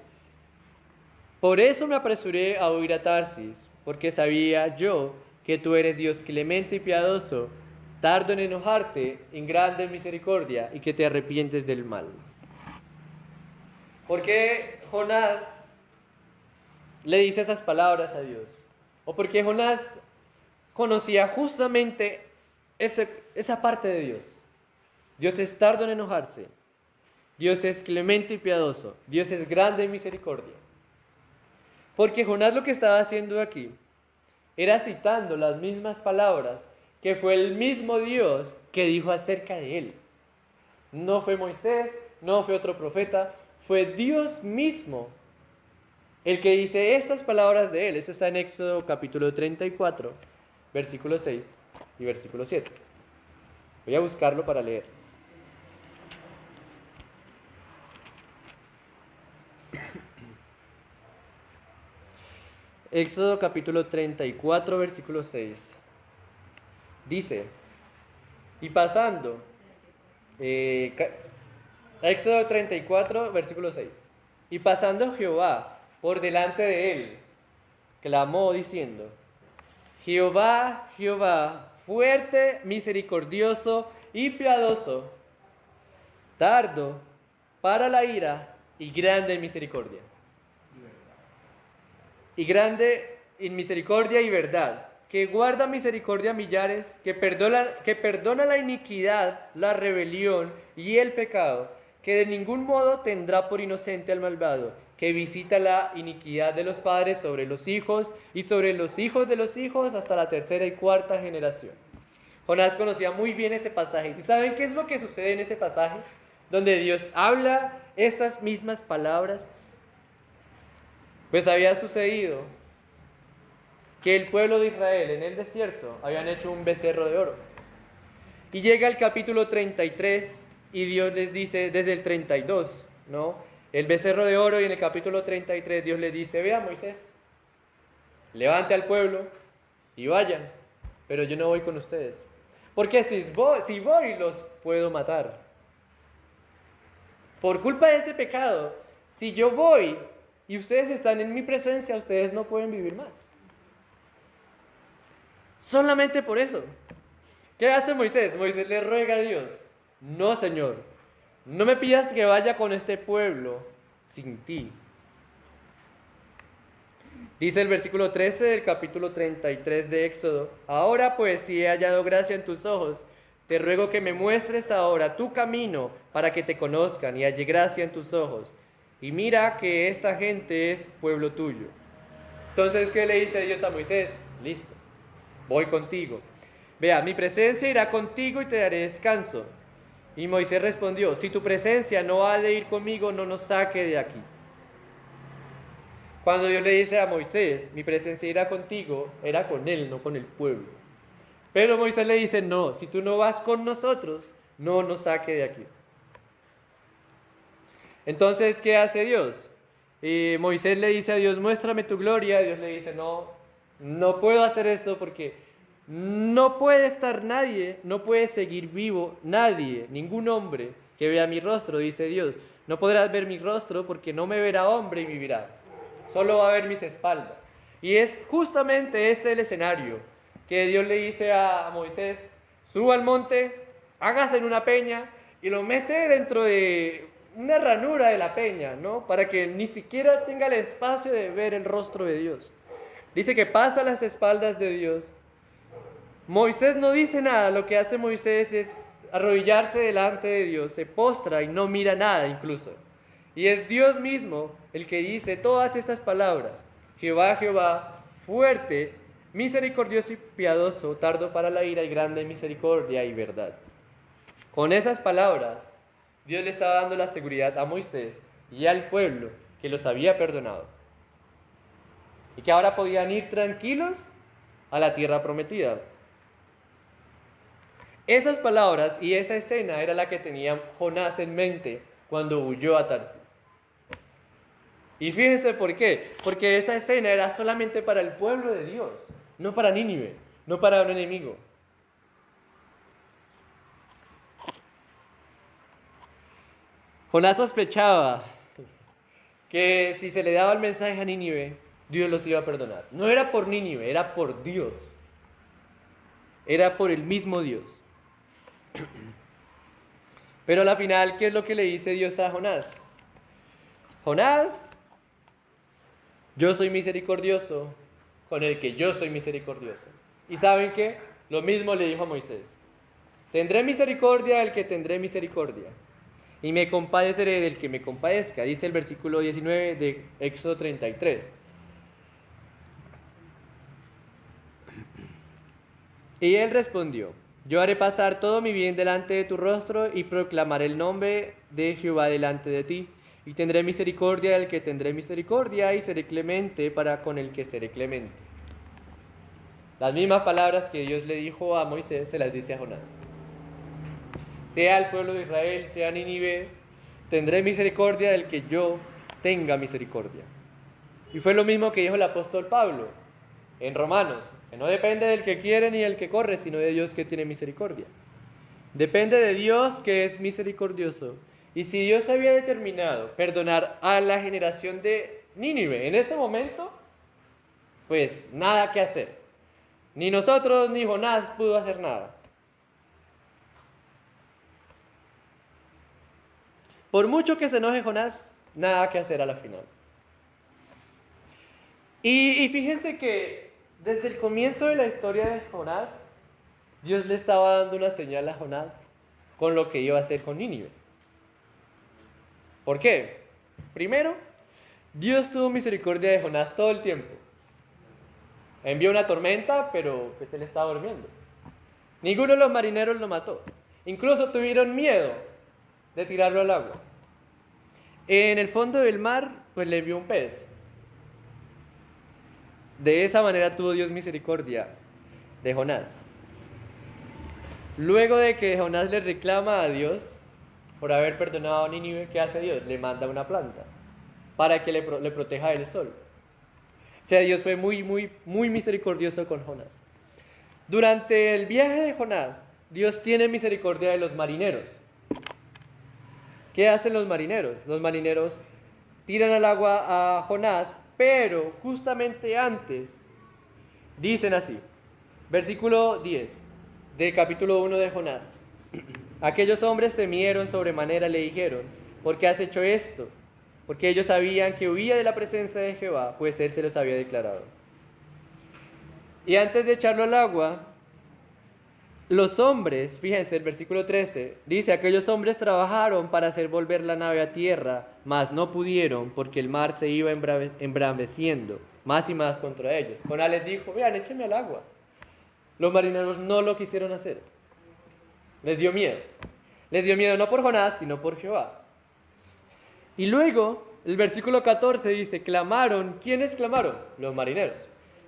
A: por eso me apresuré a huir a Tarsis, porque sabía yo que tú eres Dios clemente y piadoso, tardo en enojarte, en grande misericordia, y que te arrepientes del mal. ¿Por qué Jonás le dice esas palabras a Dios? ¿O porque Jonás conocía justamente esa parte de Dios? Dios es tardo en enojarse, Dios es clemente y piadoso, Dios es grande en misericordia. Porque Jonás lo que estaba haciendo aquí era citando las mismas palabras que fue el mismo Dios que dijo acerca de él. No fue Moisés, no fue otro profeta, fue Dios mismo el que dice estas palabras de él. Eso está en Éxodo capítulo 34, versículo 6 y versículo 7. Voy a buscarlo para leerles. Éxodo capítulo 34, versículo 6. Dice, y pasando, Éxodo 34, versículo 6. Y pasando Jehová por delante de él, clamó diciendo, Jehová, Jehová, fuerte, misericordioso y piadoso, tardo para la ira y grande en misericordia. Y grande en misericordia y verdad, que guarda misericordia a millares, que perdona la iniquidad, la rebelión y el pecado, que de ningún modo tendrá por inocente al malvado, que visita la iniquidad de los padres sobre los hijos y sobre los hijos de los hijos hasta la tercera y cuarta generación. Jonás conocía muy bien ese pasaje. ¿Y saben qué es lo que sucede en ese pasaje? Donde Dios habla estas mismas palabras. Pues había sucedido que el pueblo de Israel en el desierto habían hecho un becerro de oro. Y llega el capítulo 33 y Dios les dice desde el 32, ¿no? El becerro de oro, y en el capítulo 33 Dios les dice, vea Moisés, levante al pueblo y vayan, pero yo no voy con ustedes. Porque si voy los puedo matar. Por culpa de ese pecado, si yo voy y ustedes están en mi presencia, ustedes no pueden vivir más. Solamente por eso. ¿Qué hace Moisés? Moisés le ruega a Dios, no, Señor, no me pidas que vaya con este pueblo sin ti. Dice el versículo 13 del capítulo 33 de Éxodo, ahora pues, si he hallado gracia en tus ojos, te ruego que me muestres ahora tu camino para que te conozcan y halle gracia en tus ojos. Y mira que esta gente es pueblo tuyo. Entonces, ¿qué le dice Dios a Moisés? Listo, voy contigo. Vea, mi presencia irá contigo y te daré descanso. Y Moisés respondió, si tu presencia no ha de ir conmigo, no nos saque de aquí. Cuando Dios le dice a Moisés, mi presencia irá contigo, era con él, no con el pueblo. Pero Moisés le dice, no, si tú no vas con nosotros, no nos saque de aquí. Entonces, ¿qué hace Dios? Moisés le dice a Dios, muéstrame tu gloria. Dios le dice, no, no puedo hacer esto porque no puede estar nadie, no puede seguir vivo nadie, ningún hombre que vea mi rostro, dice Dios. No podrás ver mi rostro porque no me verá hombre y vivirá. Solo va a ver mis espaldas. Y es justamente ese el escenario que Dios le dice a Moisés, suba al monte, hágase en una peña y lo mete dentro de una ranura de la peña, ¿no? Para que ni siquiera tenga el espacio de ver el rostro de Dios. Dice que pasa a las espaldas de Dios. Moisés no dice nada, lo que hace Moisés es arrodillarse delante de Dios, se postra y no mira nada incluso. Y es Dios mismo el que dice todas estas palabras. Jehová, Jehová, fuerte, misericordioso y piadoso, tardo para la ira y grande en misericordia y verdad. Con esas palabras, Dios le estaba dando la seguridad a Moisés y al pueblo que los había perdonado. Y que ahora podían ir tranquilos a la tierra prometida. Esas palabras y esa escena era la que tenía Jonás en mente cuando huyó a Tarsis. Y fíjense por qué. Porque esa escena era solamente para el pueblo de Dios, no para Nínive, no para un enemigo. Jonás sospechaba que si se le daba el mensaje a Nínive, Dios los iba a perdonar. No era por Nínive, era por Dios. Era por el mismo Dios. Pero a la final, ¿qué es lo que le dice Dios a Jonás? Jonás, yo soy misericordioso con el que yo soy misericordioso. ¿Y saben qué? Lo mismo le dijo a Moisés. Tendré misericordia del que tendré misericordia. Y me compadeceré del que me compadezca, dice el versículo 19 de Éxodo 33. Y él respondió, yo haré pasar todo mi bien delante de tu rostro y proclamaré el nombre de Jehová delante de ti. Y tendré misericordia del que tendré misericordia y seré clemente para con el que seré clemente. Las mismas palabras que Dios le dijo a Moisés se las dice a Jonás. Sea el pueblo de Israel, sea Nínive, tendré misericordia del que yo tenga misericordia. Y fue lo mismo que dijo el apóstol Pablo en Romanos, que no depende del que quiere ni del que corre, sino de Dios que tiene misericordia. Depende de Dios que es misericordioso. Y si Dios había determinado perdonar a la generación de Nínive en ese momento, pues nada que hacer. Ni nosotros ni Jonás pudo hacer nada. Por mucho que se enoje Jonás, nada que hacer a la final. Y fíjense que desde el comienzo de la historia de Jonás, Dios le estaba dando una señal a Jonás con lo que iba a hacer con Nínive. ¿Por qué? Primero, Dios tuvo misericordia de Jonás todo el tiempo. Envió una tormenta, pero pues él estaba durmiendo. Ninguno de los marineros lo mató. Incluso tuvieron miedo de tirarlo al agua. En el fondo del mar, pues le envió un pez. De esa manera tuvo Dios misericordia de Jonás. Luego de que Jonás le reclama a Dios por haber perdonado a Nínive, ¿qué hace Dios? Le manda una planta para que le proteja del sol. O sea, Dios fue muy misericordioso con Jonás. Durante el viaje de Jonás, Dios tiene misericordia de los marineros. ¿Qué hacen los marineros? Los marineros tiran al agua a Jonás, pero justamente antes dicen así, versículo 10 del capítulo 1 de Jonás. Aquellos hombres temieron sobremanera, le dijeron, ¿por qué has hecho esto? Porque ellos sabían que huía de la presencia de Jehová, pues él se los había declarado. Y antes de echarlo al agua, los hombres, fíjense, el versículo 13, dice, aquellos hombres trabajaron para hacer volver la nave a tierra, mas no pudieron, porque el mar se iba embraveciendo más y más contra ellos. Jonás les dijo, vean, échenme al agua. Los marineros no lo quisieron hacer. Les dio miedo. Les dio miedo no por Jonás, sino por Jehová. Y luego, el versículo 14 dice, clamaron. ¿Quiénes clamaron? Los marineros.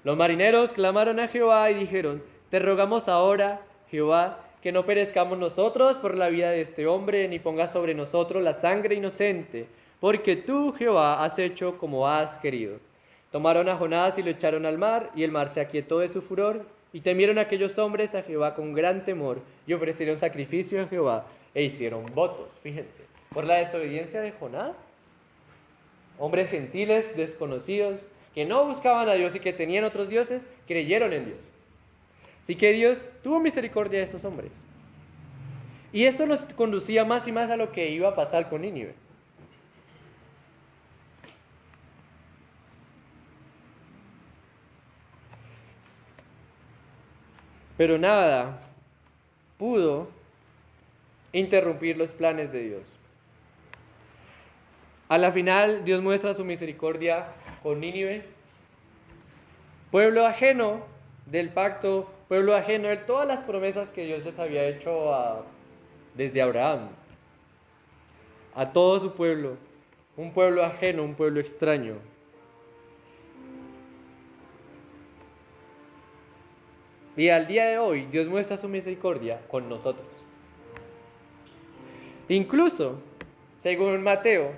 A: Los marineros clamaron a Jehová y dijeron, te rogamos ahora, Jehová, que no perezcamos nosotros por la vida de este hombre, ni pongas sobre nosotros la sangre inocente, porque tú, Jehová, has hecho como has querido. Tomaron a Jonás y lo echaron al mar, y el mar se aquietó de su furor, y temieron aquellos hombres a Jehová con gran temor, y ofrecieron sacrificio a Jehová, e hicieron votos. Fíjense, por la desobediencia de Jonás, hombres gentiles, desconocidos, que no buscaban a Dios y que tenían otros dioses, creyeron en Dios. Así que Dios tuvo misericordia de estos hombres. Y esto nos conducía más y más a lo que iba a pasar con Nínive. Pero nada pudo interrumpir los planes de Dios. A la final, Dios muestra su misericordia con Nínive, pueblo ajeno del pacto, pueblo ajeno de todas las promesas que Dios les había hecho desde Abraham, a todo su pueblo, un pueblo ajeno, un pueblo extraño. Y al día de hoy, Dios muestra su misericordia con nosotros. Incluso, según Mateo,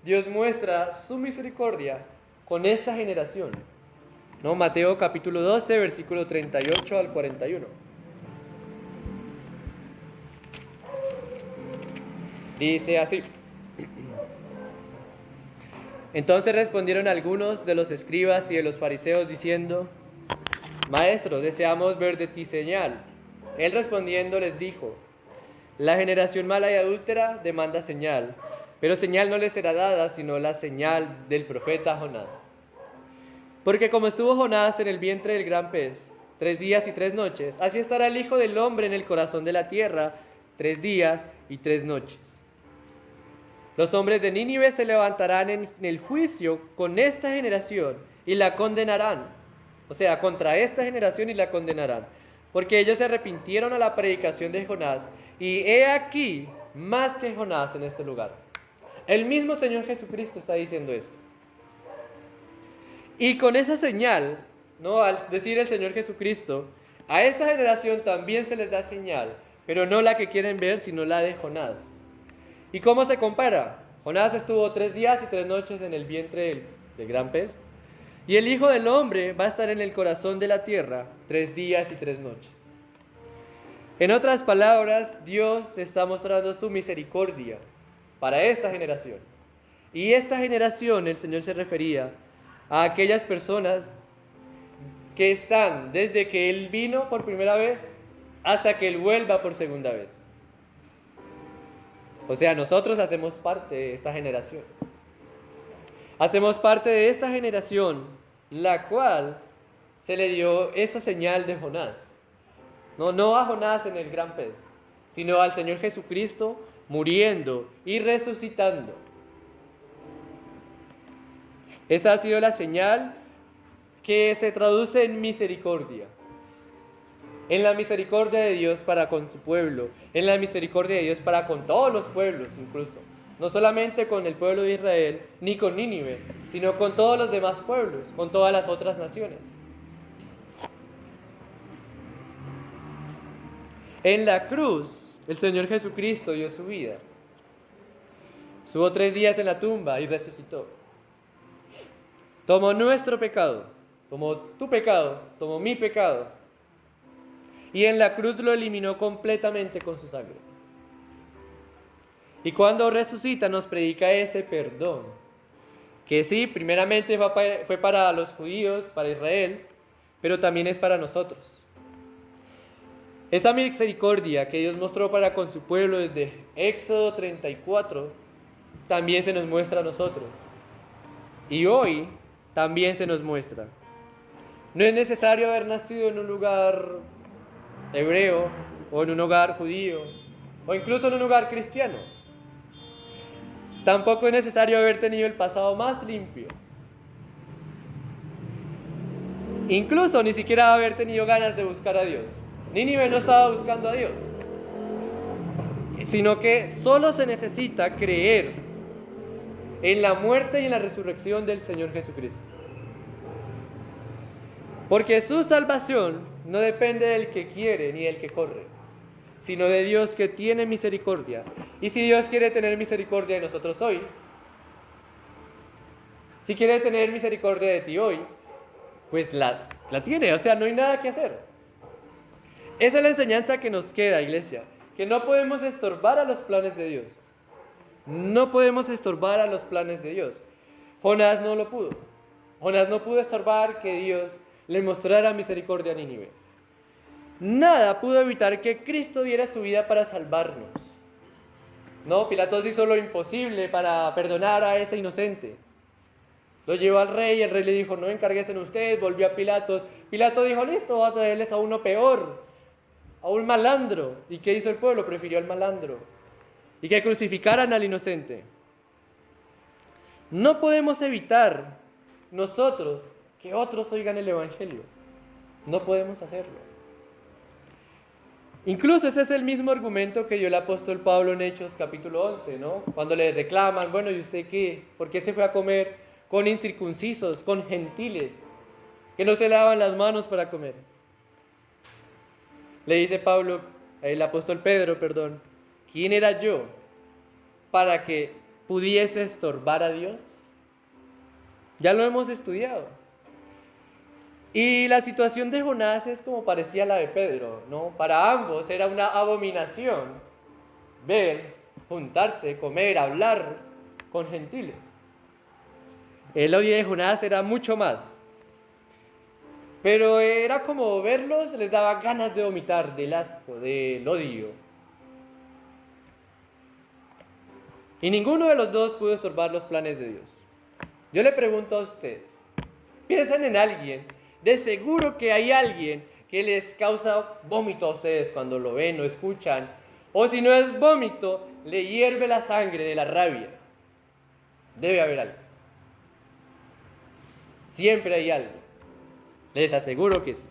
A: Dios muestra su misericordia con esta generación. ¿No? Mateo capítulo 12, versículo 38 al 41. Dice así: Entonces respondieron algunos de los escribas y de los fariseos diciendo: Maestro, deseamos ver de ti señal. Él respondiendo les dijo: La generación mala y adúltera demanda señal, pero señal no le será dada sino la señal del profeta Jonás. Porque como estuvo Jonás en el vientre del gran pez 3 días y 3 noches, así estará el Hijo del Hombre en el corazón de la tierra 3 días y 3 noches. Los hombres de Nínive se levantarán en el juicio con esta generación y la condenarán. O sea, contra esta generación y la condenarán. Porque ellos se arrepintieron a la predicación de Jonás. Y he aquí más que Jonás en este lugar. El mismo Señor Jesucristo está diciendo esto. Y con esa señal, ¿no? Al decir el Señor Jesucristo, a esta generación también se les da señal, pero no la que quieren ver, sino la de Jonás. ¿Y cómo se compara? Jonás estuvo 3 días y 3 noches en el vientre del gran pez, y el Hijo del Hombre va a estar en el corazón de la tierra 3 días y 3 noches. En otras palabras, Dios está mostrando su misericordia para esta generación. Y esta generación, el Señor se refería a aquellas personas que están desde que Él vino por primera vez hasta que Él vuelva por segunda vez. O sea, nosotros hacemos parte de esta generación. Hacemos parte de esta generación, la cual se le dio esa señal de Jonás. No a Jonás en el gran pez, sino al Señor Jesucristo muriendo y resucitando. Esa ha sido la señal que se traduce en misericordia. En la misericordia de Dios para con su pueblo, en la misericordia de Dios para con todos los pueblos incluso. No solamente con el pueblo de Israel, ni con Nínive, sino con todos los demás pueblos, con todas las otras naciones. En la cruz, el Señor Jesucristo dio su vida. Estuvo 3 días en la tumba y resucitó. Tomó nuestro pecado, tomó tu pecado, tomó mi pecado. Y en la cruz lo eliminó completamente con su sangre. Y cuando resucita nos predica ese perdón. Que sí, primeramente fue para los judíos, para Israel, pero también es para nosotros. Esa misericordia que Dios mostró para con su pueblo desde Éxodo 34, también se nos muestra a nosotros. Y hoy también se nos muestra. No es necesario haber nacido en un lugar hebreo, o en un hogar judío, o incluso en un hogar cristiano. Tampoco es necesario haber tenido el pasado más limpio. Incluso ni siquiera haber tenido ganas de buscar a Dios. Nínive no estaba buscando a Dios, sino que solo se necesita creer en la muerte y en la resurrección del Señor Jesucristo. Porque su salvación no depende del que quiere ni del que corre, sino de Dios que tiene misericordia. Y si Dios quiere tener misericordia de nosotros hoy, Si quiere tener misericordia de ti hoy, pues la tiene, o sea, no hay nada que hacer. Esa es la enseñanza que nos queda, iglesia, que no podemos estorbar a los planes de Dios. No podemos estorbar a los planes de Dios. Jonás no lo pudo. Jonás no pudo estorbar que Dios le mostrara misericordia a Nínive. Nada pudo evitar que Cristo diera su vida para salvarnos. No, Pilatos hizo lo imposible para perdonar a ese inocente. Lo llevó al rey, el rey le dijo, no encargues en ustedes, volvió a Pilatos. Pilato dijo, listo, voy a traerles a uno peor, a un malandro. ¿Y qué hizo el pueblo? Prefirió al malandro. Y que crucificaran al inocente. No podemos evitar nosotros que otros oigan el Evangelio. No podemos hacerlo. Incluso ese es el mismo argumento que dio el apóstol Pablo en Hechos capítulo 11, ¿no? Cuando le reclaman, bueno, ¿y usted qué? ¿Por qué se fue a comer con incircuncisos, con gentiles, que no se lavan las manos para comer? Le dice Pablo, el apóstol Pedro, perdón, ¿quién era yo para que pudiese estorbar a Dios? Ya lo hemos estudiado. Y la situación de Jonás es como parecía la de Pedro, ¿no? Para ambos era una abominación ver, juntarse, comer, hablar con gentiles. El odio de Jonás era mucho más. Pero era como verlos, les daba ganas de vomitar, del asco, del odio. Y ninguno de los dos pudo estorbar los planes de Dios. Yo le pregunto a ustedes, piensen en alguien. De seguro que hay alguien que les causa vómito a ustedes cuando lo ven o escuchan. O si no es vómito, le hierve la sangre de la rabia. Debe haber alguien. Siempre hay alguien. Les aseguro que sí.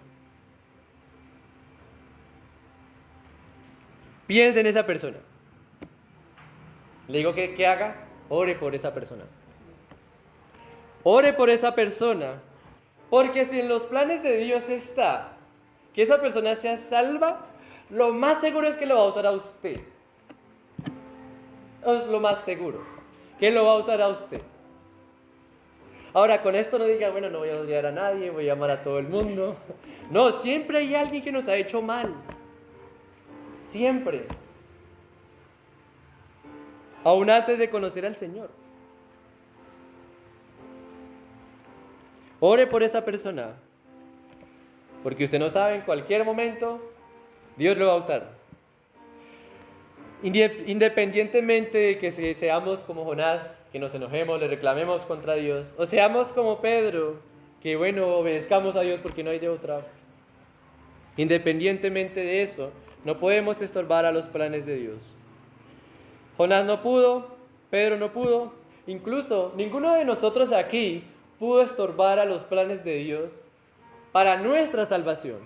A: Piensen en esa persona. Le digo que haga, ore por esa persona. Ore por esa persona. Porque si en los planes de Dios está que esa persona sea salva, lo más seguro es que lo va a usar a usted. Es lo más seguro, que lo va a usar a usted. Ahora, con esto no diga, bueno, no voy a odiar a nadie, voy a amar a todo el mundo. No, siempre hay alguien que nos ha hecho mal. Siempre. Aún antes de conocer al Señor. Ore por esa persona, porque usted no sabe, en cualquier momento Dios lo va a usar. Independientemente de que seamos como Jonás, que nos enojemos, le reclamemos contra Dios, o seamos como Pedro, que bueno, obedezcamos a Dios porque no hay de otra. Independientemente de eso, no podemos estorbar a los planes de Dios. Jonás no pudo, Pedro no pudo, incluso ninguno de nosotros aquí pudo estorbar a los planes de Dios para nuestra salvación.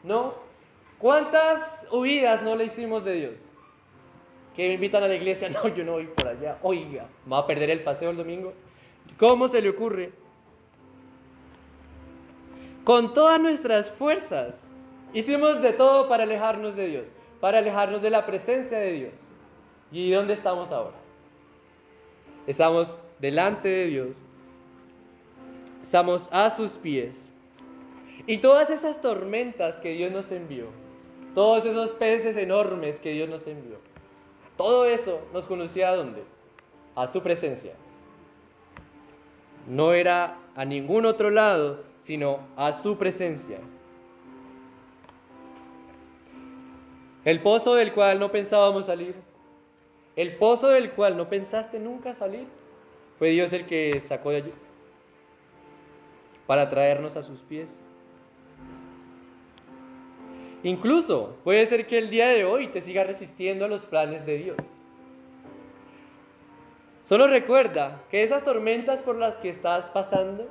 A: ¿No? ¿Cuántas huidas no le hicimos de Dios? Que me invitan a la iglesia, no, yo no voy por allá, oiga, ¿me va a perder el paseo el domingo? ¿Cómo se le ocurre? Con todas nuestras fuerzas, hicimos de todo para alejarnos de Dios, para alejarnos de la presencia de Dios. ¿Y dónde estamos ahora? Estamos delante de Dios. Estamos a sus pies. Y todas esas tormentas que Dios nos envió, todos esos peces enormes que Dios nos envió, todo eso nos conducía ¿a dónde? A su presencia. No era a ningún otro lado, sino a su presencia. El pozo del cual no pensábamos salir, el pozo del cual no pensaste nunca salir, fue Dios el que sacó de allí para traernos a sus pies. Incluso puede ser que el día de hoy te sigas resistiendo a los planes de Dios. Solo recuerda que esas tormentas por las que estás pasando,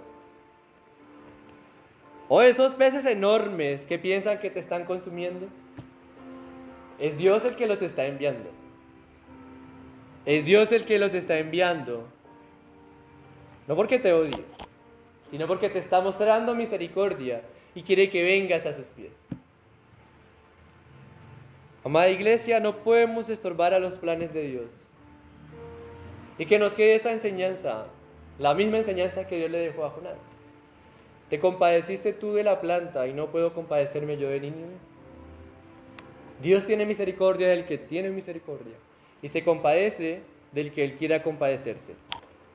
A: o esos peces enormes que piensan que te están consumiendo, es Dios el que los está enviando. Es Dios el que los está enviando. No porque te odie, sino porque te está mostrando misericordia y quiere que vengas a sus pies. Amada iglesia, no podemos estorbar a los planes de Dios. Y que nos quede esa enseñanza. La misma enseñanza que Dios le dejó a Jonás. ¿Te compadeciste tú de la planta y no puedo compadecerme yo de Nínive? Dios tiene misericordia del que tiene misericordia y se compadece del que Él quiera compadecerse.